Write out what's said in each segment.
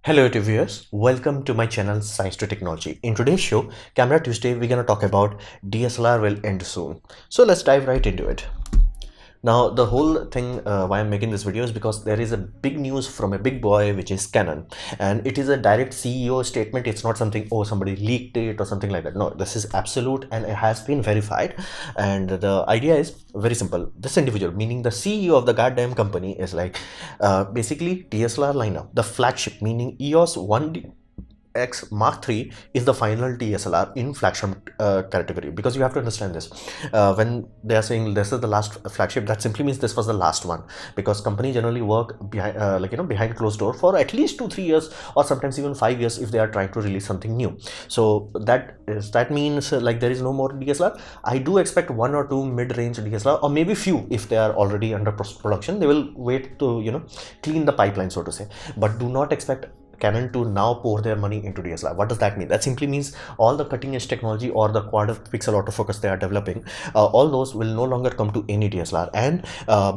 Hello YouTube viewers, welcome to my channel Science to Technology. In today's show, Camera Tuesday, we're gonna talk about DSLR will end soon. So let's dive right into it. Now the whole thing why I'm making this video is because there is a big news from a big boy, which is Canon, and it is a direct CEO statement. It's not something, oh, somebody leaked it or something like that. No, this is absolute and it has been verified. And the idea is very simple. This individual, meaning the CEO of the goddamn company, is like basically DSLR lineup, the flagship, meaning EOS 1D X Mark III is the final DSLR in flagship category, because you have to understand this. When they are saying this is the last flagship, that simply means this was the last one, because company generally work behind behind closed door for at least 2-3 years, or sometimes even 5 years if they are trying to release something new. So that means like there is no more DSLR. I do expect 1 or 2 mid-range DSLR, or maybe few if they are already under production. They will wait to clean the pipeline, so to say, but do not expect Canon to now pour their money into DSLR. What does that mean? That simply means all the cutting edge technology or the quad pixel autofocus they are developing, all those will no longer come to any DSLR. And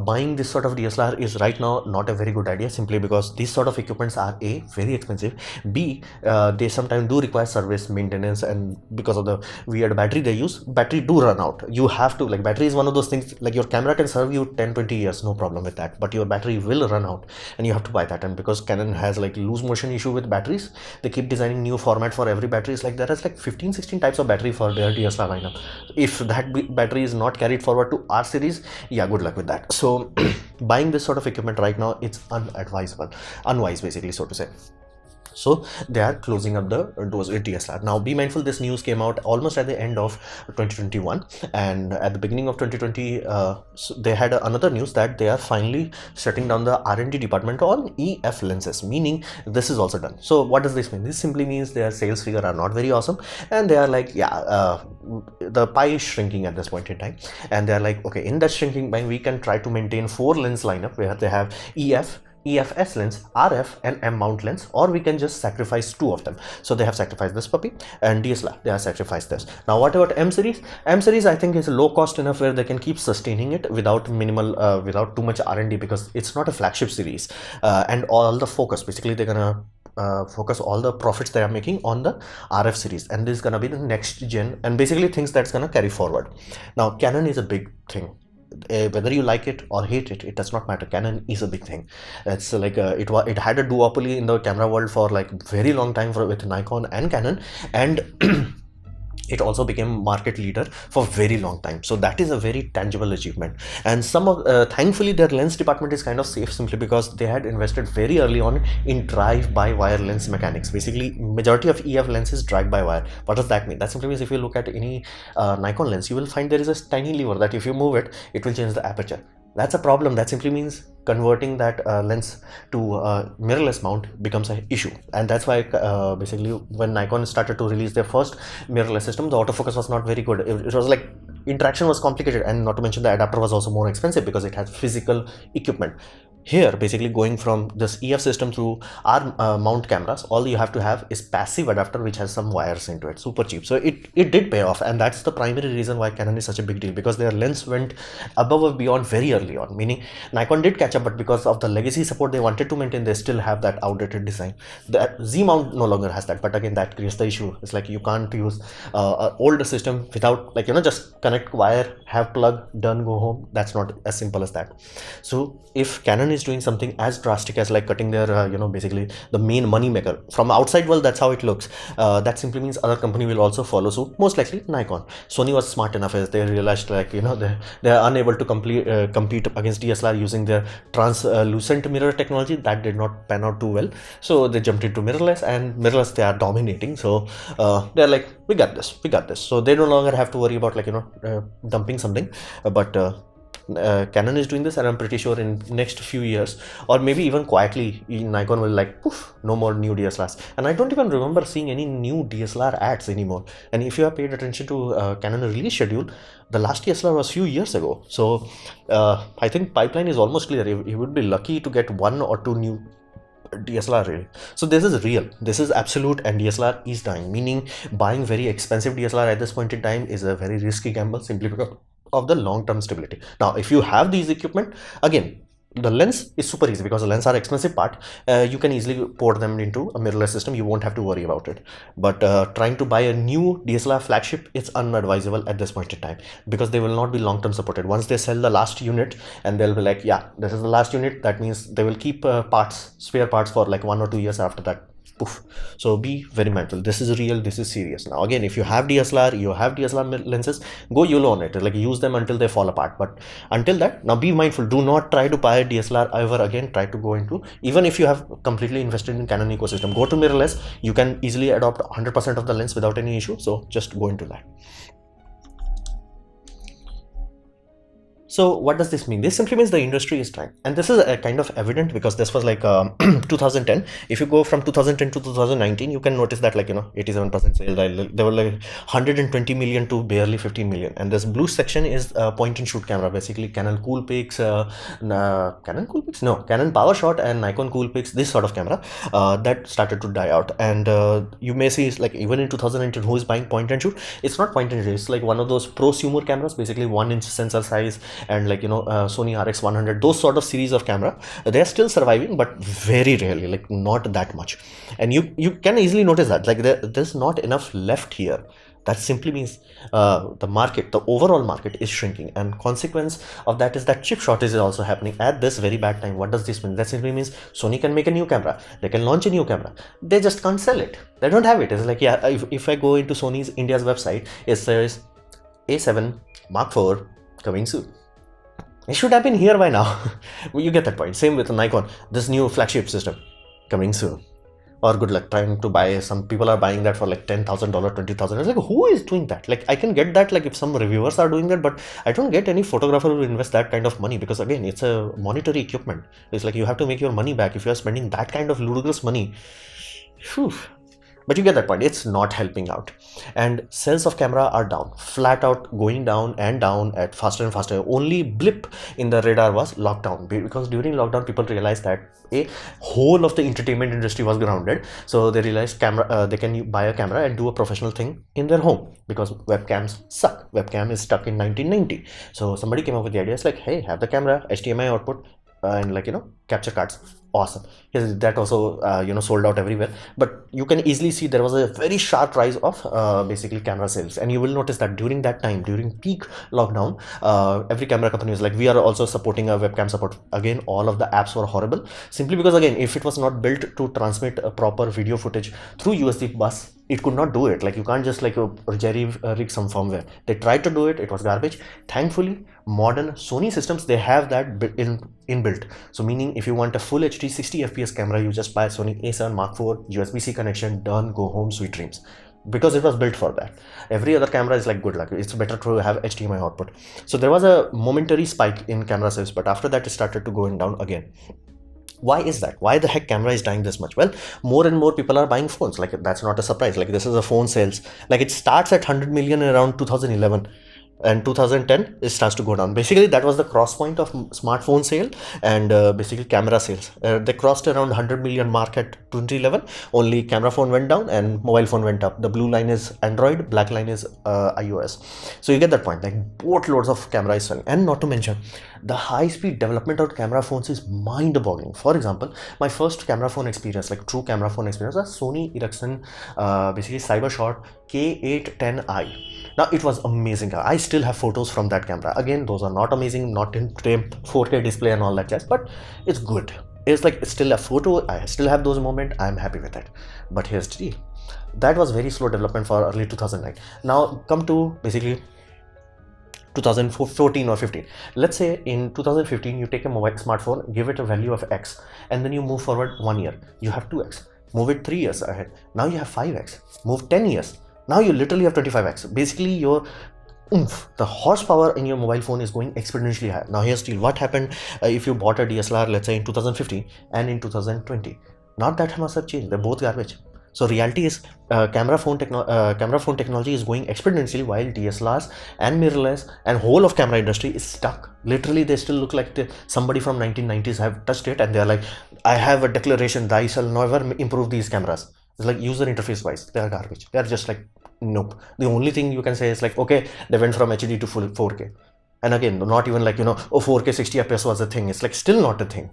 buying this sort of DSLR is right now not a very good idea, simply because these sort of equipments are A, very expensive, B, they sometimes do require service maintenance, and because of the weird battery they use, battery do run out. You have to, like, battery is one of those things, like your camera can serve you 10-20 years, no problem with that, but your battery will run out and you have to buy that. And because Canon has like loose motion issue with batteries, they keep designing new format for every battery. It's like there is like 15-16 types of battery for their DSLR lineup. If that battery is not carried forward to R series, yeah, good luck with that. So buying this sort of equipment right now, it's unwise basically, so to say. So they are closing up the doors with DSLR. Now be mindful, this news came out almost at the end of 2021, and at the beginning of 2020 so they had another news that they are finally shutting down the R&D department on EF lenses, meaning this is also done. So what does this mean? This simply means their sales figure are not very awesome, and they are like, yeah, the pie is shrinking at this point in time, and they are like, okay, in that shrinking pie we can try to maintain 4 lens lineup where they have EFS lens, RF and M mount lens, or we can just sacrifice 2 of them. So they have sacrificed this puppy, and DSLR, they have sacrificed this. Now what about M series? M series I think is low cost enough where they can keep sustaining it without without too much R&D, because it's not a flagship series, and all the focus, basically they're gonna focus all the profits they are making on the RF series, and this is gonna be the next gen and basically things that's gonna carry forward. Now Canon is a big thing. Whether you like it or hate it, it does not matter. Canon is a big thing. It's like it had a duopoly in the camera world for like very long time with Nikon and Canon, and it also became market leader for very long time. So that is a very tangible achievement. And some of thankfully their lens department is kind of safe, simply because they had invested very early on in drive-by-wire lens mechanics. Basically majority of EF lenses drive-by-wire. What does that mean? That simply means if you look at any Nikon lens, you will find there is a tiny lever that if you move it, it will change the aperture. That's a problem. That simply means converting that lens to mirrorless mount becomes an issue, and that's why basically when Nikon started to release their first mirrorless system, the autofocus was not very good. It was like interaction was complicated, and not to mention the adapter was also more expensive because it had physical equipment. Here, basically going from this EF system to our mount cameras, all you have to have is passive adapter which has some wires into it, super cheap. So it did pay off, and that's the primary reason why Canon is such a big deal, because their lens went above and beyond very early on, meaning Nikon did catch up, but because of the legacy support they wanted to maintain, they still have that outdated design. The Z mount no longer has that, but again that creates the issue. It's like you can't use an old system without, like, just connect wire, have plug, done, go home. That's not as simple as that. So if Canon is doing something as drastic as like cutting their basically the main money maker from outside world, that's how it looks, that simply means other company will also follow suit, most likely Nikon. Sony was smart enough as they realized, like, they are unable to compete against DSLR using their translucent mirror technology. That did not pan out too well, so they jumped into mirrorless, and mirrorless they are dominating. So they're like, we got this. So they no longer have to worry about, like, dumping something, but Canon is doing this, and I'm pretty sure in next few years, or maybe even quietly, Nikon will like, poof, no more new DSLRs. And I don't even remember seeing any new DSLR ads anymore. And if you have paid attention to Canon release schedule, the last DSLR was few years ago. So I think pipeline is almost clear. You would be lucky to get 1 or 2 new DSLR really. So this is real, this is absolute, and DSLR is dying, meaning buying very expensive DSLR at this point in time is a very risky gamble, simply because of the long-term stability. Now if you have these equipment, again, the lens is super easy because the lens are expensive part. You can easily port them into a mirrorless system. You won't have to worry about it. But trying to buy a new DSLR flagship, it's unadvisable at this point in time, because they will not be long-term supported. Once they sell the last unit and they'll be like, yeah, this is the last unit, that means they will keep spare parts for like 1 or 2 years after that. Poof. So be very mindful. This is real, this is serious. Now again, if you have DSLR lenses, go YOLO on it, like use them until they fall apart. But until that, now be mindful. Do not try to buy a DSLR ever again. Try to go into, even if you have completely invested in Canon ecosystem, go to mirrorless. You can easily adopt 100% of the lens without any issue. So just go into that. So what does this mean? This simply means the industry is trying, and this is a kind of evident because this was like 2010. If you go from 2010 to 2019, you can notice that, like, 87% sales. There were like 120 million to barely 15 million. And this blue section is point and shoot camera, basically Canon Coolpix, Canon PowerShot and Nikon Coolpix, this sort of camera that started to die out. And you may see, like, even in 2019, who is buying point and shoot? It's not point and shoot. It's like one of those prosumer cameras, basically 1-inch sensor size, and like Sony RX100, those sort of series of camera. They're still surviving, but very rarely, like not that much. And you can easily notice that, like, there's not enough left here. That simply means the overall market is shrinking, and consequence of that is that chip shortage is also happening at this very bad time. What does this mean? That simply means Sony can make a new camera, they can launch a new camera, they just can't sell it. They don't have it. It's like, yeah, if I go into Sony's India's website, it says A7 Mark IV coming soon. It should have been here by now. You get that point. Same with Nikon, this new flagship system coming soon. Or good luck trying to buy. Some people are buying that for like $10,000, $20,000. It's like, who is doing that? Like, I can get that, like, if some reviewers are doing that, but I don't get any photographer who invest that kind of money, because again, it's a monetary equipment. It's like you have to make your money back if you are spending that kind of ludicrous money. Whew. But you get that point. It's not helping out, and sales of camera are down, flat out, going down and down at faster and faster. Only blip in the radar was lockdown, because during lockdown people realized that a whole of the entertainment industry was grounded. So they realized they can buy a camera and do a professional thing in their home, because webcams suck. Webcam is stuck in 1990. So somebody came up with the idea. It's like, hey, have the camera, HDMI output, and like, capture cards. Awesome. That also sold out everywhere. But you can easily see there was a very sharp rise of basically camera sales. And you will notice that during that time, during peak lockdown, every camera company was like, we are also supporting a webcam support. Again, all of the apps were horrible, simply because, again, if it was not built to transmit a proper video footage through USB bus, it could not do it. Like, you can't just like jerry rig some firmware. They tried to do it, it was garbage. Thankfully, modern Sony systems, they have that inbuilt. So meaning, if you want a full HD 60 FPS camera, you just buy Sony A7 Mark IV, USB-C connection, done, go home, sweet dreams, because it was built for that. Every other camera is like, good luck, it's better to have HDMI output. So there was a momentary spike in camera sales, but after that it started to going down again. Why is that? Why the heck camera is dying this much? Well, more and more people are buying phones. Like, that's not a surprise. Like, this is a phone sales. Like, it starts at 100 million around 2011. And 2010 it starts to go down. Basically, that was the cross point of smartphone sale and basically camera sales. They crossed around 100 million mark at 2011. Only camera phone went down and mobile phone went up. The blue line is Android, black line is iOS. So you get that point. Like, boatloads of camera is selling. And not to mention, the high-speed development of camera phones is mind-boggling. For example, my first camera phone experience, like true camera phone experience, was Sony Ericsson basically CyberShot K810i. Now, it was amazing. I still have photos from that camera. Again, those are not amazing, not in 4K display and all that jazz, but it's good. It's like, it's still a photo. I still have those moments. I'm happy with it. But here's the deal. That was very slow development for early 2009. Now, come to basically 2014 or 15. Let's say in 2015, you take a mobile smartphone, give it a value of X, and then you move forward 1 year. You have 2X. Move it 3 years ahead. Now you have 5X. Move 10 years. Now you literally have 25X. Basically, your the horsepower in your mobile phone is going exponentially higher. Now here's the deal. What happened if you bought a DSLR, let's say in 2015 and in 2020? Not that much have changed. They're both garbage. So reality is camera phone technology is going exponentially, while DSLRs and mirrorless and whole of camera industry is stuck. Literally, they still look like somebody from 1990s have touched it and they're like, I have a declaration, I shall never improve these cameras. It's like, user interface wise, they are garbage. They are just like, nope. The only thing you can say is like, okay, they went from HD to full 4K. And again, not even like, oh, 4K 60 fps was a thing. It's like still not a thing.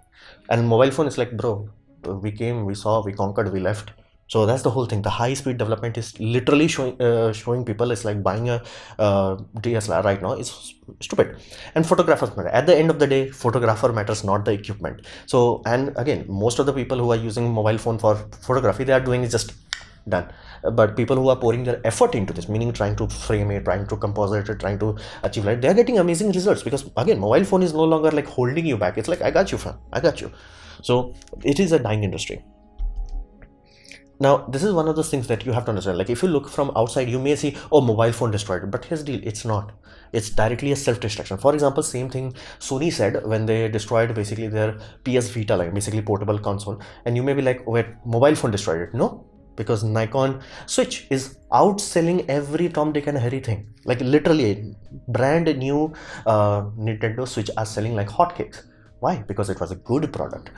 And mobile phone is like, bro, we came, we saw, we conquered, we left. So that's the whole thing. The high speed development is literally showing people it's like buying a DSLR right now is stupid. And photographers matter. At the end of the day, photographer matters, not the equipment. So, and again, most of the people who are using mobile phone for photography, they are doing is just done. But people who are pouring their effort into this, meaning trying to frame it, trying to compose it, trying to achieve light, they are getting amazing results, because again, mobile phone is no longer like holding you back. It's like, I got you, fam, I got you. So it is a dying industry. Now, this is one of those things that you have to understand. Like, if you look from outside, you may see, oh, mobile phone destroyed. But here's the deal, it's not. It's directly a self-destruction. For example, same thing Sony said when they destroyed basically their PS Vita, like basically portable console. And you may be like, wait, mobile phone destroyed it. No, because Nikon Switch is outselling every Tom, Dick and Harry thing. Like literally, brand new Nintendo Switch are selling like hotcakes. Why? Because it was a good product.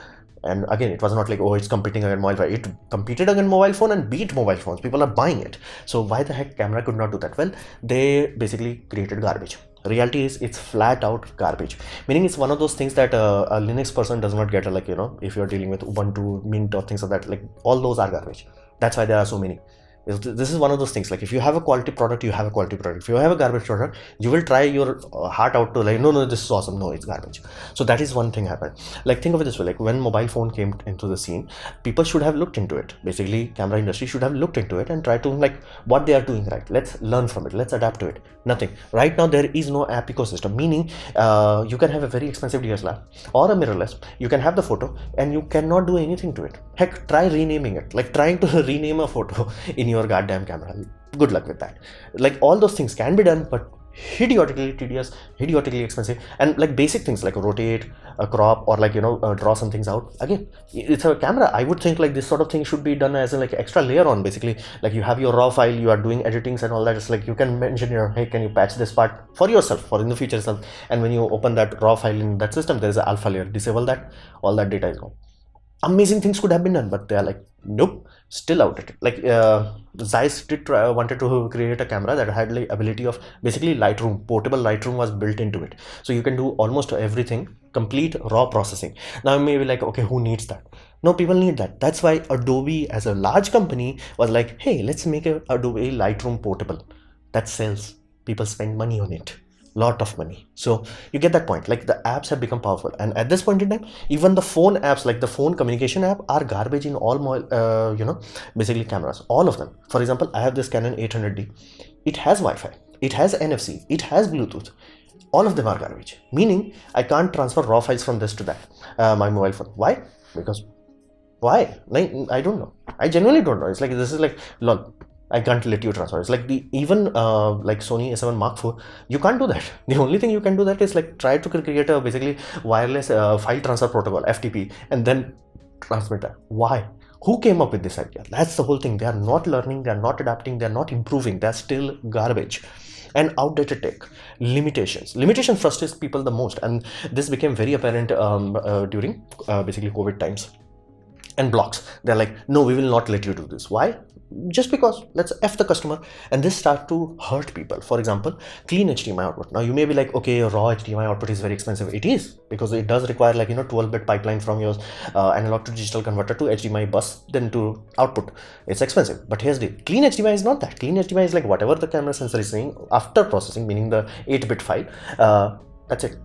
And again, it was not like, oh, it's competing against mobile phone. It competed against mobile phone and beat mobile phones. People are buying it. So why the heck camera could not do that? Well, they basically created garbage. Reality is, it's flat out garbage. Meaning, it's one of those things that a Linux person does not get. Like, if you're dealing with Ubuntu, Mint or things like that, like all those are garbage. That's why there are so many. This is one of those things. Like, if you have a quality product, you have a quality product. If you have a garbage product, you will try your heart out to like, no, this is awesome. No, it's garbage. So that is one thing happened. Like, think of it this way. Like, when mobile phone came into the scene, people should have looked into it. Basically, camera industry should have looked into it and tried to like what they are doing right. Let's learn from it. Let's adapt to it. Nothing. Right now, there is no app ecosystem. Meaning, you can have a very expensive DSLR or a mirrorless. You can have the photo and you cannot do anything to it. Heck, try renaming it. Like trying to rename a photo in your goddamn camera. Good luck with that. Like, all those things can be done, but idiotically tedious, idiotically expensive. And like basic things like rotate, crop, or like draw some things out. Again, it's a camera. I would think like this sort of thing should be done as a like extra layer on. Basically, like you have your raw file, you are doing editings and all that. It's like you can mention your, hey, can you patch this part for yourself, for in the future itself. And when you open that raw file in that system, there is an alpha layer. Disable that, all that data is gone. Amazing things could have been done, but they are like, nope, still outdated. Like Zeiss did wanted to create a camera that had the ability of basically Lightroom, portable Lightroom was built into it. So you can do almost everything, complete raw processing. Now you may be like, okay, who needs that? No, people need that. That's why Adobe as a large company was like, hey, let's make a Adobe Lightroom portable. That sells. People spend money on it. Lot of money. So you get that point. Like, the apps have become powerful, and at this point in time, even the phone apps, like the phone communication app, are garbage in all basically cameras, all of them. For example, I have this Canon 800D. It has Wi-Fi, it has NFC, it has Bluetooth. All of them are garbage, meaning I can't transfer raw files from this to that my mobile phone. Why? Because why? Like, I don't know. I genuinely don't know. It's like, this is like, lol, I can't let you transfer. It's like the even like Sony A7 Mark IV, you can't do that. The only thing you can do that is like try to create a basically wireless file transfer protocol, FTP, and then transmit that. Why? Who came up with this idea? That's the whole thing. They are not learning, they are not adapting, they are not improving. They're still garbage. And outdated tech, limitations frustrates people the most, and this became very apparent during basically COVID times. And blocks, they're like, no, we will not let you do this. Why? Just because, let's F the customer. And this start to hurt people. For example, clean HDMI output. Now you may be like, okay, raw HDMI output is very expensive. It is, because it does require like 12-bit pipeline from your analog to digital converter to HDMI bus, then to output. It's expensive. But here's the clean HDMI is not that. Clean HDMI is like whatever the camera sensor is saying after processing, meaning the 8-bit file. That's it.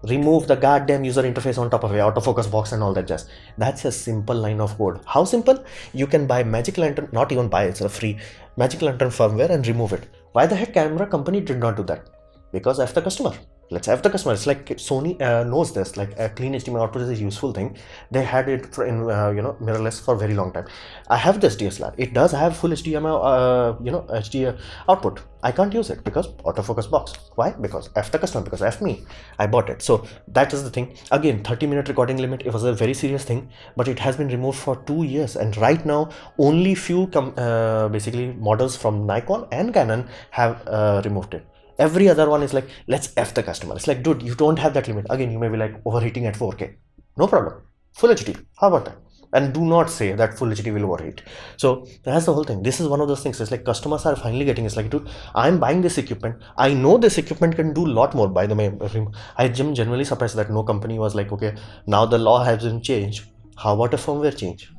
Remove the goddamn user interface on top of it, autofocus box and all that jazz. That's a simple line of code. How simple? You can buy Magic Lantern, not even buy, it's a free Magic Lantern firmware, and remove it. Why the heck camera company did not do that? Because F the customer. Let's have the customer. It's like Sony knows this, like a clean HDMI output is a useful thing. They had it for in mirrorless for a very long time. I have this DSLR. It does have full HDMI HD output. I can't use it because autofocus box. Why? Because F the customer, because F me. I bought it. So that is the thing. Again, 30-minute recording limit. It was a very serious thing, but it has been removed for 2 years, and right now only few basically models from Nikon and Canon have removed it. Every other one is like, let's F the customer. It's like, dude, you don't have that limit. Again, you may be like overheating at 4K. No problem. Full HD. How about that? And do not say that full HD will overheat. So that's the whole thing. This is one of those things. It's like customers are finally getting, it's like, dude, I'm buying this equipment. I know this equipment can do a lot more. By the way, I am genuinely surprised that no company was like, okay, now the law has been changed. How about a firmware change?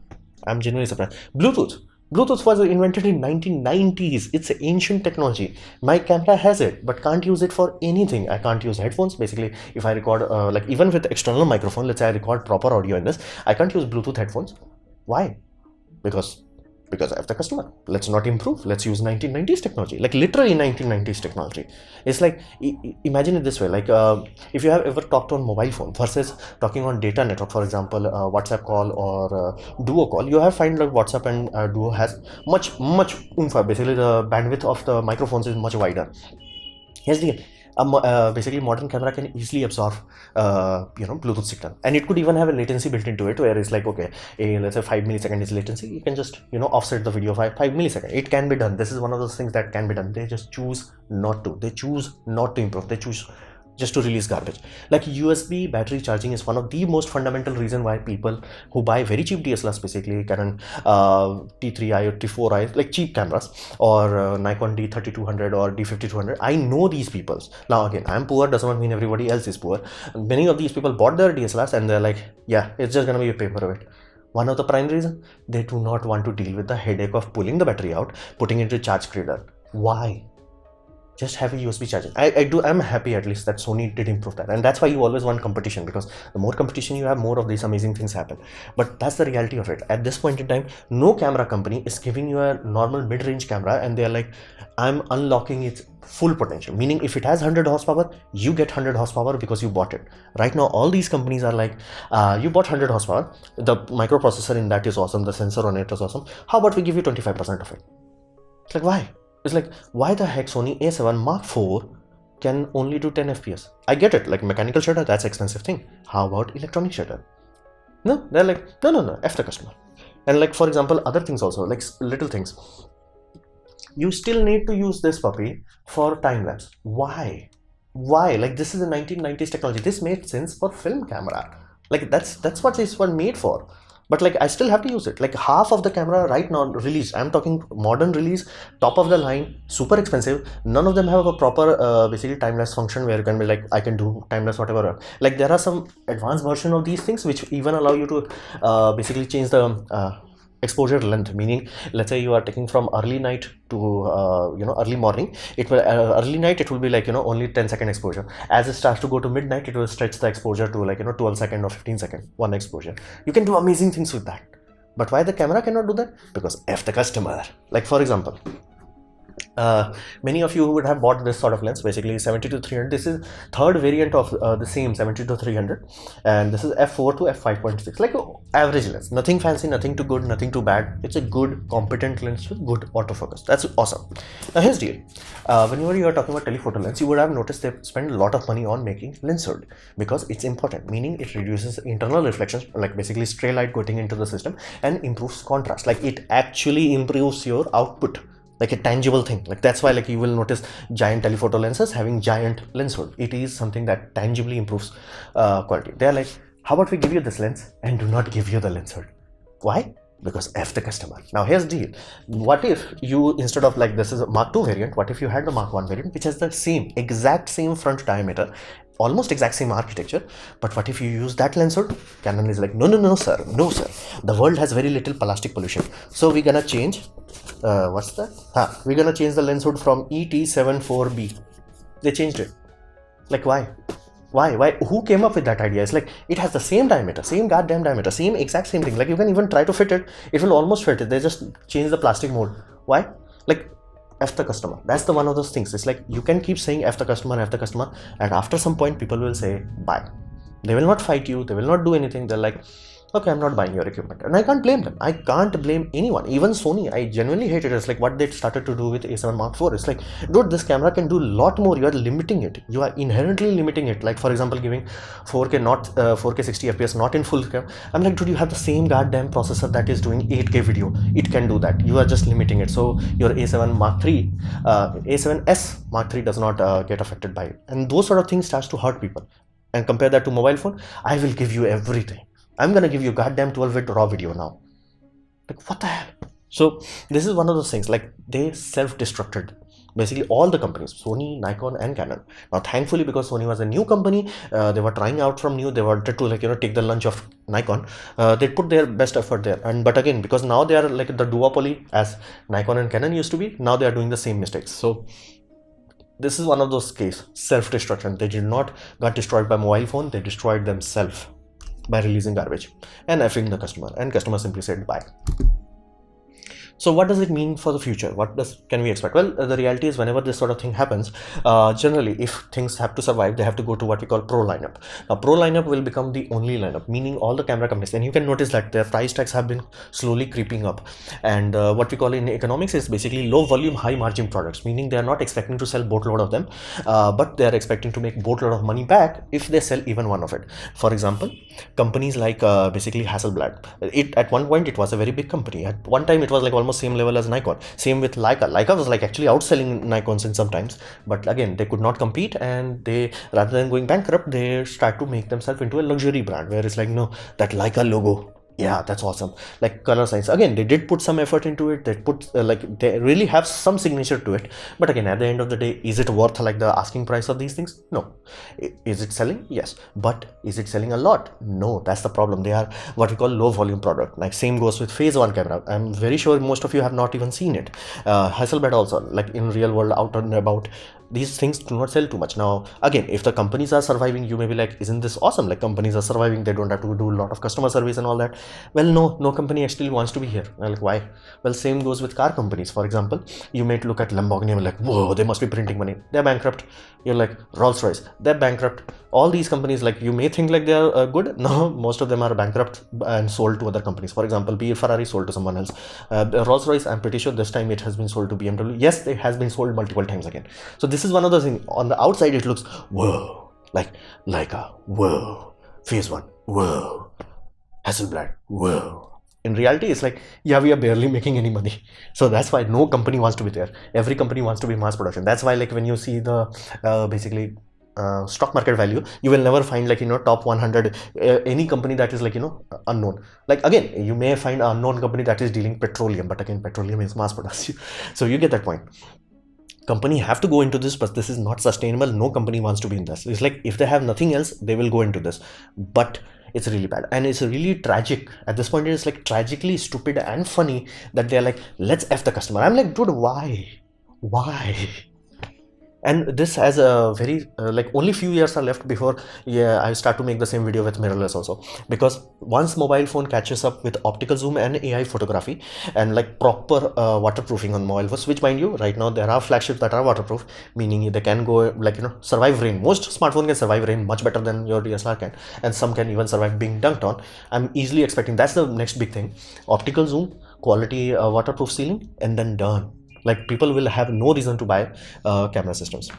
I'm genuinely surprised. Bluetooth was invented in 1990s. It's ancient technology. My camera has it, but can't use it for anything. I can't use headphones. Basically, if I record, like even with external microphone, let's say I record proper audio in this, I can't use Bluetooth headphones. Why? Because I have the customer. Let's not improve. Let's use 1990s technology, like literally 1990s technology. It's like, imagine it this way, like if you have ever talked on mobile phone versus talking on data network, for example, WhatsApp call or Duo call, you have find like WhatsApp and Duo has much oomph. Basically, the bandwidth of the microphones is much wider. Here's the basically modern camera can easily absorb Bluetooth signal, and it could even have a latency built into it, where it's like, okay, let's say 5 millisecond is latency, you can just offset the video 5 millisecond. It can be done. This is one of those things that can be done. They just choose not to. They choose not to improve. They choose just to release garbage. Like USB battery charging is one of the most fundamental reason why people who buy very cheap DSLRs, basically Canon T3i or T4i, like cheap cameras, or Nikon D3200 or D5200, I know these people. Now again, I'm poor does not mean everybody else is poor. Many of these people bought their DSLRs and they're like, yeah, it's just gonna be a paperweight. One of the prime reasons, they do not want to deal with the headache of pulling the battery out, putting it into charge cradle. Why? Just have a USB charging. I'm happy at least that Sony did improve that, and that's why you always want competition, because the more competition you have, more of these amazing things happen. But that's the reality of it. At this point in time, no camera company is giving you a normal mid-range camera and they're like, I'm unlocking its full potential, meaning if it has 100 horsepower, you get 100 horsepower because you bought it. Right now all these companies are like, you bought 100 horsepower, the microprocessor in that is awesome, the sensor on it is awesome, how about we give you 25% of it? It's like, why? It's like, why the heck Sony A7 Mark IV can only do 10 FPS? I get it, like mechanical shutter, that's expensive thing. How about electronic shutter? No, they're like, no, F the customer. And like, for example, other things also, like little things. You still need to use this puppy for time lapse. Why? Like, this is a 1990s technology. This made sense for film camera. Like, that's what it's made for. But like, I still have to use it. Like, half of the camera right now released, I'm talking modern release, top of the line, super expensive, none of them have a proper basically time-lapse function where you can be like, I can do time-lapse whatever. Like, there are some advanced version of these things which even allow you to basically change the exposure length, meaning let's say you are taking from early night to early morning, it will early night it will be like only 10-second exposure. As it starts to go to midnight, it will stretch the exposure to like 12-second or 15-second one exposure. You can do amazing things with that. But why the camera cannot do that? Because F the customer. Like, for example, many of you would have bought this sort of lens, basically 70-300. This is third variant of the same 70-300, and this is f4 to f5.6, like average lens, nothing fancy, nothing too good, nothing too bad. It's a good competent lens with good autofocus. That's awesome. Now here's the deal. Whenever you are talking about telephoto lens, you would have noticed they spend a lot of money on making lens hood, because it's important, meaning it reduces internal reflections, like basically stray light getting into the system, and improves contrast. Like, it actually improves your output, like a tangible thing. Like, that's why like you will notice giant telephoto lenses having giant lens hood. It is something that tangibly improves quality. They're like, how about we give you this lens and do not give you the lens hood? Why? Because F the customer. Now here's the deal. What if you, instead of like this is a Mark II variant, what if you had the Mark I variant, which has the exact same front diameter, almost exact same architecture, but what if you use that lens hood? Canon is like, no sir, the world has very little plastic pollution, so we're gonna change what's that? We're gonna change the lens hood from ET74B. They changed it. Like, why? Who came up with that idea? It's like, it has the same diameter, same goddamn diameter, same exact same thing. Like, you can even try to fit it, it will almost fit it. They just change the plastic mode. Why? Like, F the customer. That's the one of those things. It's like, you can keep saying F the customer, and after some point people will say bye. They will not fight you, they will not do anything. They're like, okay, I'm not buying your equipment. And I can't blame them. I can't blame anyone. Even Sony, I genuinely hate it. It's like what they started to do with A7 Mark IV. It's like, dude, this camera can do a lot more. You are limiting it. You are inherently limiting it. Like, for example, giving 4K, not 4K 60 FPS, not in full scale. I'm like, dude, you have the same goddamn processor that is doing 8K video. It can do that. You are just limiting it. So your A7 Mark III, A7S Mark III does not get affected by it. And those sort of things starts to hurt people. And compare that to mobile phone, I will give you everything. I'm gonna give you goddamn 12-bit raw video now. Like, what the hell? So this is one of those things, like they self-destructed basically all the companies, Sony, Nikon and Canon. Now thankfully, because Sony was a new company, they were trying out from new, they wanted to, like, you know, take the lunch of Nikon. They put their best effort there, and but again, because now they are like the duopoly as Nikon and Canon used to be, now they are doing the same mistakes. So this is one of those cases, self-destruction. They did not got destroyed by mobile phone, they destroyed themselves by releasing garbage and effing the customer, and customer simply said bye. So what does it mean for the future? What can we expect? Well, the reality is, whenever this sort of thing happens, generally, if things have to survive, they have to go to what we call pro lineup. Now, pro lineup will become the only lineup, meaning all the camera companies, and you can notice that their price tags have been slowly creeping up. And what we call in economics is basically low volume, high margin products, meaning they are not expecting to sell boatload of them, but they are expecting to make boatload of money back if they sell even one of it. For example, companies like basically Hasselblad. At one point, it was a very big company. At one time, it was like almost same level as Nikon. Same with Leica. Leica was like actually outselling Nikons in sometimes, but again, they could not compete, and they, rather than going bankrupt, they start to make themselves into a luxury brand where it's like, no, that Leica logo, yeah, that's awesome. Like color science, again, they did put some effort into it. They put like, they really have some signature to it, but again, at the end of the day, is it worth like the asking price of these things? No. Is it selling? Yes. But is it selling a lot? No. That's the problem. They are what we call low volume product. Like same goes with phase one camera. I'm very sure most of you have not even seen it. Hasselblad also, like in real world, out and about, these things do not sell too much. Now again, if the companies are surviving, you may be like, isn't this awesome? Like companies are surviving, they don't have to do a lot of customer service and all that. Well, no company actually wants to be here. Like, why? Well, same goes with car companies. For example, you may look at Lamborghini and like, whoa, they must be printing money, they're bankrupt. You're like, Rolls-Royce, they're bankrupt. All these companies, like, you may think like they're good. No, most of them are bankrupt and sold to other companies. For example, be it Ferrari sold to someone else. Rolls-Royce, I'm pretty sure this time it has been sold to BMW. Yes, it has been sold multiple times again. So this is one of those things. On the outside, it looks, whoa, like Leica, whoa, phase one, whoa, Hasselblad, whoa. In reality, it's like, yeah, we are barely making any money. So that's why no company wants to be there. Every company wants to be mass production. That's why, like, when you see the basically stock market value, you will never find, like, you know, top 100 any company that is, like, you know, unknown. Like, again, you may find an unknown company that is dealing petroleum, but again, petroleum is mass production. So you get that point. Company have to go into this, but this is not sustainable. No company wants to be in this. It's like, if they have nothing else, they will go into this, but it's really bad, and it's really tragic at this point. It's like tragically stupid and funny that they're like, let's F the customer. I'm like, dude, why? And this has a very like, only few years are left before I start to make the same video with mirrorless also, because once mobile phone catches up with optical zoom and AI photography and like proper waterproofing on mobile phones, which, mind you, right now there are flagships that are waterproof, meaning they can go, like, you know, survive rain. Most smartphone can survive rain much better than your DSLR can, and some can even survive being dunked on. I'm easily expecting that's the next big thing: optical zoom, quality waterproof sealing, and then done. Like, people will have no reason to buy camera systems.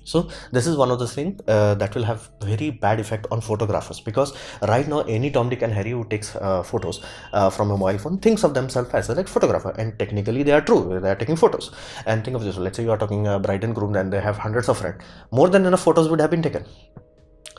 So this is one of the things that will have very bad effect on photographers, because right now any Tom, Dick and Harry who takes photos from a mobile phone thinks of themselves as a like photographer, and technically they are true, they are taking photos. And think of this, let's say you are talking a bride and groom and they have hundreds of friends, more than enough photos would have been taken.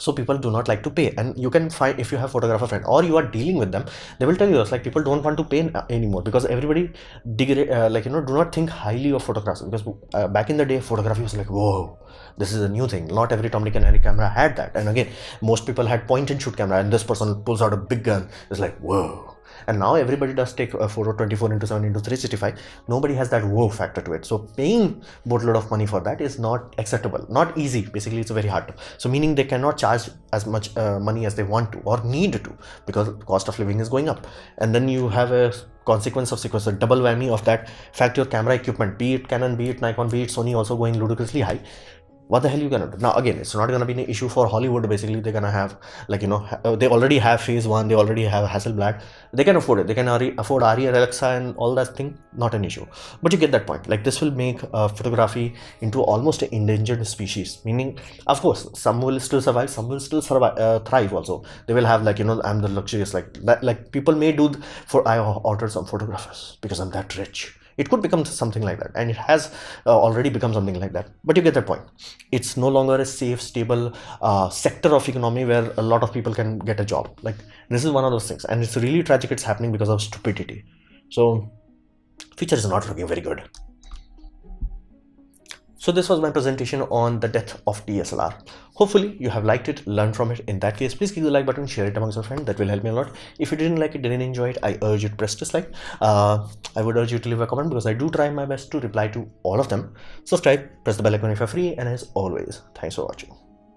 So people do not like to pay, and you can find, if you have photographer friend or you are dealing with them, they will tell you, it's like, people don't want to pay anymore, because everybody like, you know, do not think highly of photographs, because back in the day photography was like, whoa, this is a new thing. Not every Tom, Dick and Harry camera had that, and again, most people had point and shoot camera, and this person pulls out a big gun. It's like, whoa. And now everybody does take a photo 24x7x365. Nobody has that whoa factor to it. So paying boatload of money for that is not acceptable, not easy. Basically, it's very hard to. So meaning they cannot charge as much money as they want to or need to, because cost of living is going up. And then you have a consequence of a double whammy of that fact. Your camera equipment, be it Canon, be it Nikon, be it Sony, also going ludicrously high. What the hell you gonna do? Now again, it's not gonna be an issue for Hollywood. Basically, they're gonna have, like, you know, they already have phase one, they already have Hasselblad, they can afford it, they can afford ARRI, Alexa and all that thing, not an issue. But you get that point. Like, this will make photography into almost an endangered species, meaning, of course, some will still survive, some will still survive, thrive also. They will have, like, you know, I'm the luxurious, like that, like people may do for, I ordered some photographers because I'm that rich. It could become something like that, and it has already become something like that. But you get the point. It's no longer a safe, stable sector of economy where a lot of people can get a job. Like, this is one of those things, and it's really tragic. It's happening because of stupidity. So future is not looking very good. So this was my presentation on the death of DSLR. Hopefully you have liked it, learned from it. In that case, please click the like button, share it amongst your friends. That will help me a lot. If you didn't like it, didn't enjoy it, I urge you to press dislike. I would urge you to leave a comment because I do try my best to reply to all of them. Subscribe, press the bell icon if you're free, and as always, thanks for watching.